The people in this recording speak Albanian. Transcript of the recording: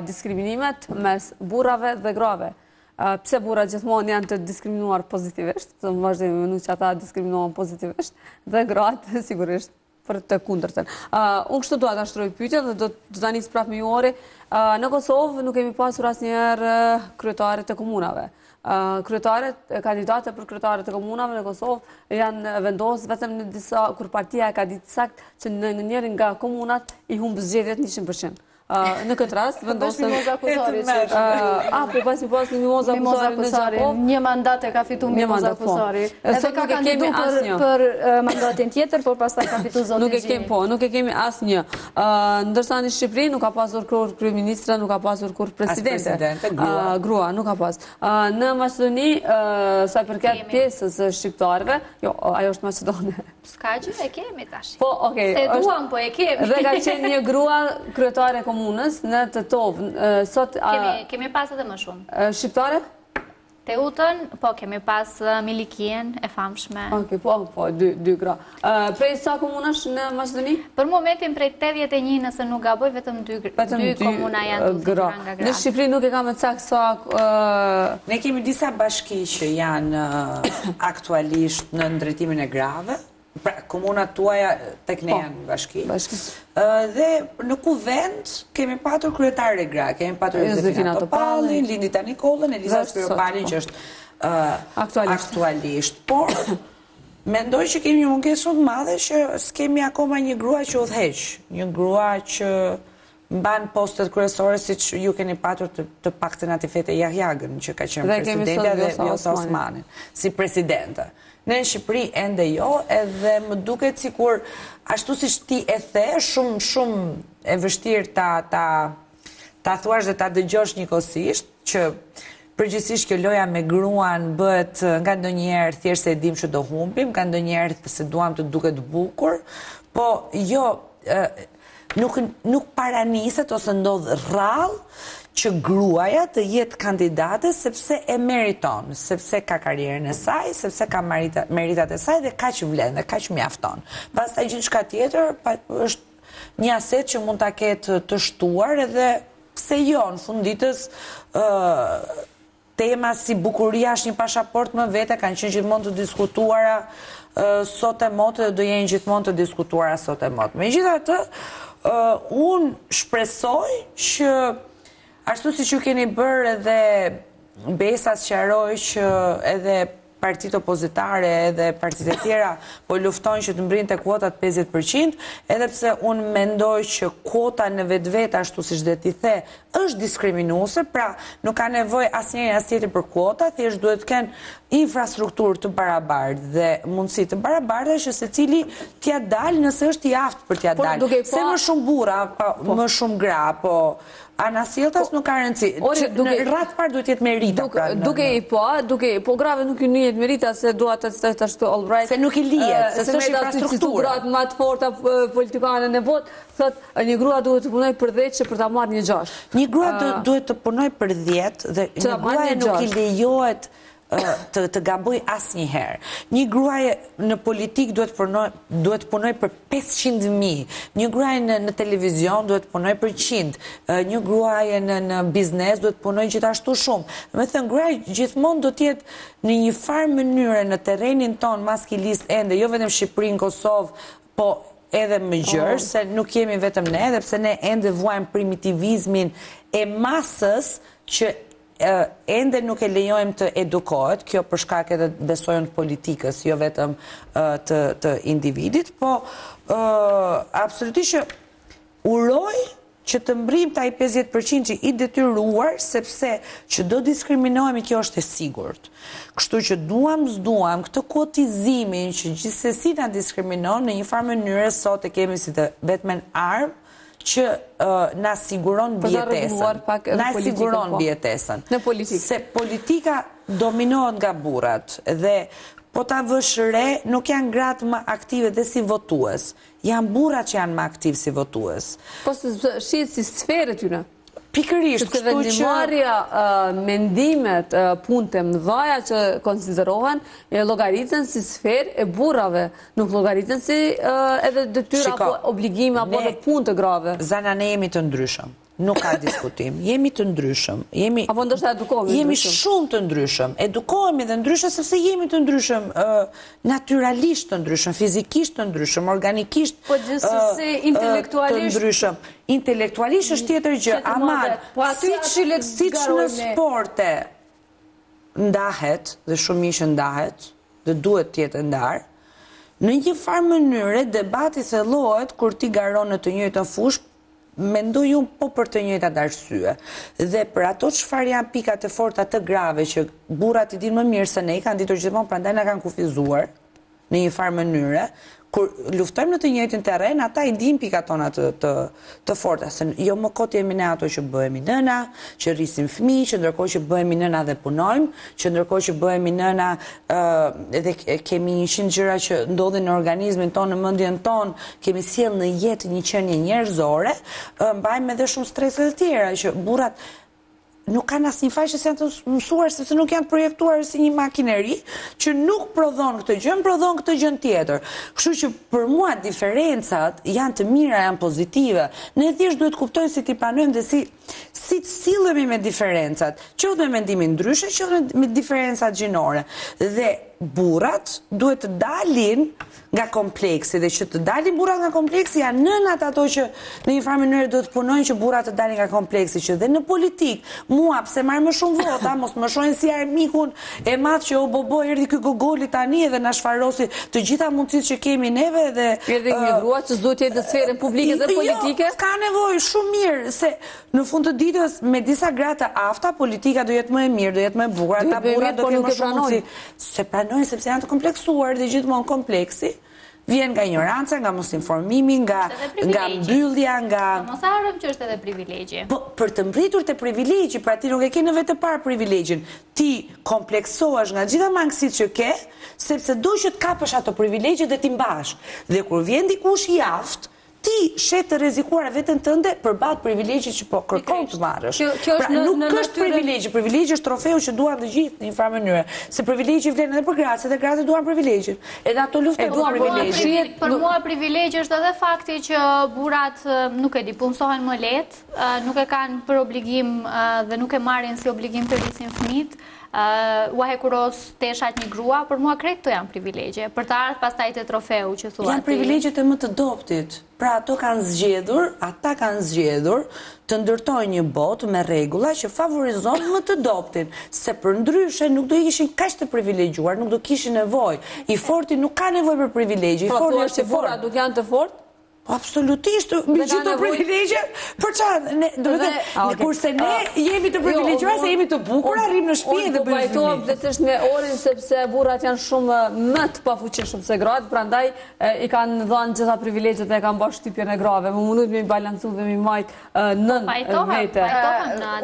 diskriminimet mes burrave dhe grave. Pse burrat gjithmonë janë të diskriminuar pozitivisht, të më vazhdojmë me menu që ata diskriminohen pozitivisht, dhe gratë sigurisht për të kundërtën. Unë kështu dua ta shtroj pyetjen dhe do ta nis prapë me Jori. Në Kosovë nuk kemi pasur asnjëherë kryetare të komunave. Kandidatë për kryetare të komunave në Kosovë janë vendosur vetëm në disa kur partia ka ditë sakt që në njërin nga komunat i humb zgjedhjet 100%. Në këtë rast vendosëm po pas Mimoza Kusari në Gjakov, një mandat e ka fitu Mimoza Kusari. Edhe ka kandidu për mandatin tjetër, por pastaj ka fitu zotin Gjeni. Nuk e kemi asnjë. Ndërsa në Shqipëri nuk ka pasur kur kryeministra, nuk ka pasur kur presidente. Grua, nuk ka pas. Në Maqedoni, sa përket pjesës shqiptarëve, jo, ajo është Maqedonia. S'ka gjë, e kemi tash. Po, okay. Se duam, po e kemi. Dhe ka qenë një grua kryetare komunës në Tetov. Sot kemi pas edhe më shumë. Shqiptare? Teutën, po kemi pas Milikien, e famshme. Okej, po, dy gra. Prej sa komunash në Maqedoni? Për momentin prej 81, nëse nuk gaboj, vetëm dy komuna janë të gra nga gra. Në Shqipëri nuk e kam e cakt sa... Ne kemi disa bashki që janë aktualisht në ndrejtimin e grave. Pra, komunat tuaja tek ne janë bashki. Dhe në kuvend kemi patur kryetare gra, kemi patur Josefina Topallin, Lindita Nikollën, Eliza Spiropalin që është aktualisht. Por, mendoj që kemi një mungesë shumë të madhe që s'kemi akoma një grua që udhëheq, një grua që mban postet kryesore siç ju keni patur të paktën Atifete Jahjagën që ka qenë presidente dhe Vjosa Osmanin si presidente. Në Shqipëri ende jo, edhe më duket sikur ashtu siç ti e the, shumë e vështirë ta thuash dhe ta dëgjosh njëkohësisht që përgjithsisht kjo loja me gruan bëhet nga ndonjëherë thjesht se e dim që do humbim, nga ndonjëherë se duam të duket bukur, po jo nuk paraniset ose ndodh rrallë që gruaja të jetë kandidate sepse e meriton, sepse ka karrierën e saj, sepse ka meritat e saj dhe kaq vlen dhe kaq mjafton. Pastaj gjithçka tjetër është një aset që mund ta ketë të shtuar edhe pse jo në fund ditës tema si bukuria është një pasaport më vete kanë qenë gjithmonë të diskutuara sot e motë dhe do jenë gjithmonë të diskutuara sot e motë. Megjithatë, unë shpresoj që ashtu si që keni bërë edhe Besa sqaroi që edhe partitë opozitare edhe partitë e tjera po luftojnë që të mbrinte kuotat 50%, edhe pse unë mendoj që kuota në vetvete ashtu siç dhe ti the është diskriminuese, pra nuk ka nevojë asnjëri as tjetër për kuota, thjesht duhet të kenë infrastrukturë të barabartë dhe mundësi të barabarta që secili t'ia dalë nëse është i aftë për t'ia dalë. Se më shumë burra, më shumë gra, po anasjelltas nuk ka rëndësi. Në rrath parë duhet jetë merita. Po grave nuk ju njihet merita se dua të ashtu all right. Se nuk i lihet, se është infrastruktura. Gratë më të forta politikane në botë, thotë një grua duhet të punojë për 10 që për ta marrë një 6. Një grua duhet të punojë për 10 dhe një grua nuk i lejohet të gaboj asnjëherë. Një gruaje në politik duhet punoj për 500.000, një gruaje në televizion duhet punoj për 100, një gruaje në biznes duhet punoj gjithashtu shumë. Me thënë, gruaja gjithmonë do tjetë në një farë mënyre në terrenin ton maskilist ende, jo vetëm Shqipëri, Kosovë, po edhe më gjërë, se nuk jemi vetëm ne, edhe pse ne ende vuajmë primitivizmin e masës që ende nuk e lejojmë të edukohet, kjo për shkak edhe besojnë të politikës, jo vetëm të individit, po absolutisht që uroj që të mbrim taj 50% që i detyruar, sepse që do diskriminohemi, kjo është e sigurt. Kështu që duam s'duam këtë kotizimin që gjithsesi na diskriminon në një farë mënyre sot e kemi si të vetëm armë, që na siguron bjetesën. Na siguron bjetesën. Në politikë. Se politika dominohet nga burrat dhe po ta vësh re, nuk janë gratë më aktive dhe si votues. Janë burrat që janë më aktiv si votues. Po shihet si sferë tyre. Pikërisht, kështu që vendimarrja, mendimet, punët e mëdha që konsiderohen llogaritën si sferë e burrave, nuk llogaritën si edhe detyra apo obligime apo edhe punë të grave. Zana, ne jemi të ndryshëm. nuk ka diskutim. Jemi të ndryshëm. Apo ndoshta edukohemi ndryshëm. Jemi shumë të ndryshëm. Edukohemi dhe ndryshëm sepse jemi të ndryshëm, naturalisht të ndryshëm, fizikisht të ndryshëm, organikisht po gjithsesi intelektualisht të ndryshëm. Intelektualisht është tjetër gjë, aman, siç në sporte ndahet dhe shumë ishë ndahet dhe duhet tjetë ndarë, në një farë mënyre debati thellohet kur ti garon në të njëjtën fushë, mendoj unë po për të njëjtat arsye. Dhe për ato çfarë janë pikat e forta të grave që burrat i dinë më mirë se ne, i kanë ditur gjithmonë, prandaj na kanë kufizuar në një farë mënyre, kur luftojmë në të njëjtin terren, ata i dinë pikat tona të forta, se jo më kot jemi ne ato që bëhemi nëna, që rrisim fëmijë, që ndërkohë që bëhemi nëna dhe punojmë, që ndërkohë që bëhemi nëna dhe kemi 100 gjëra që ndodhin në organizmin tonë, në mendjen tonë, kemi sjell në jetë një qenie njerëzore, mbajmë edhe shumë strese të tjera që burrat nuk kanë asnjë faqe që janë të mësuar sepse nuk janë të projektuar si një makineri që nuk prodhon këtë gjë, prodhon këtë gjë tjetër. Kështu që për mua diferencat janë të mira, janë pozitive. Ne thjesht duhet kuptojmë si ti planojmë dhe si të sillemi me diferencat, qoftë me mendimin ndryshe, qoftë me diferencat gjinore. Dhe burrat duhet të dalin nga kompleksi dhe që të dalin burrat nga kompleksi janë nënat ato që në një farë mënyrë duhet të punojnë që burrat të dalin nga kompleksi, që dhe në politik mua pse marr më shumë vota mos më shohin si armikun e madh që o bobo erdhi ky gogoli tani edhe na shfarosi të gjitha mundësitë që kemi neve dhe erdhi një grua që s'duhet të jetë në sferën publike dhe politike. Jo, s'ka nevojë, shumë mirë se në fund të ditës me disa gra të afta politika do jetë më e mirë, do jetë më e bukur, ata burrat do kenë më shumë se pranojnë sepse janë të kompleksuar dhe gjithmonë kompleksi vjen nga ignoranca, nga mos informimi, nga mbyllja, nga mos harrojmë që është edhe privilegje. Po për të mbritur te privilegji, pra ti nuk e ke në vetë të parë privilegjin. Ti kompleksohesh nga gjitha mangësitë që ke, sepse do që të kapësh ato privilegje dhe ti mbash. Dhe kur vjen dikush i aftë, ti shet të rrezikuar veten tënde përbat privilegjit që po kërkon të marrësh. Pra nuk është privilegji është trofeu që duan të gjithë në një farë mënyrë. Se privilegji vlen edhe për gratë, edhe gratë duan privilegjin. Edhe ato luftojnë duan privilegjin. Për mua privilegji është edhe fakti që burrat nuk e di, punësohen më lehtë, nuk e kanë për obligim dhe nuk e marrin si obligim të rrisin fëmijët. Uahe kuros teshat një grua, për mua krejt të janë privilegje, për të ardhë pastaj të trofeu që thua ti. Janë privilegjet e më të doptit, pra ata kanë zgjedhur të ndërtojnë një botë me rregulla që favorizon më të doptin, se për ndryshe nuk do ishin kaq të privilegjuar, nuk do kishin nevojë. I forti nuk ka nevojë për privilegje, i forti është i fortë. Nuk janë të fortë? Absolutisht, me gjithë të privilegje, për qanë, kurse ne jemi të privilegjuar, se jemi të bukur, arrim në shtëpi dhe bëjmë fëmijë. Pajtohem dhe të me orin, sepse burrat janë shumë më të pafuqishëm se gratë, prandaj i kanë dhënë gjitha privilegjet dhe e kanë bërë shtypjen e grave, më mundu me i balancu dhe me i majtë nën vete.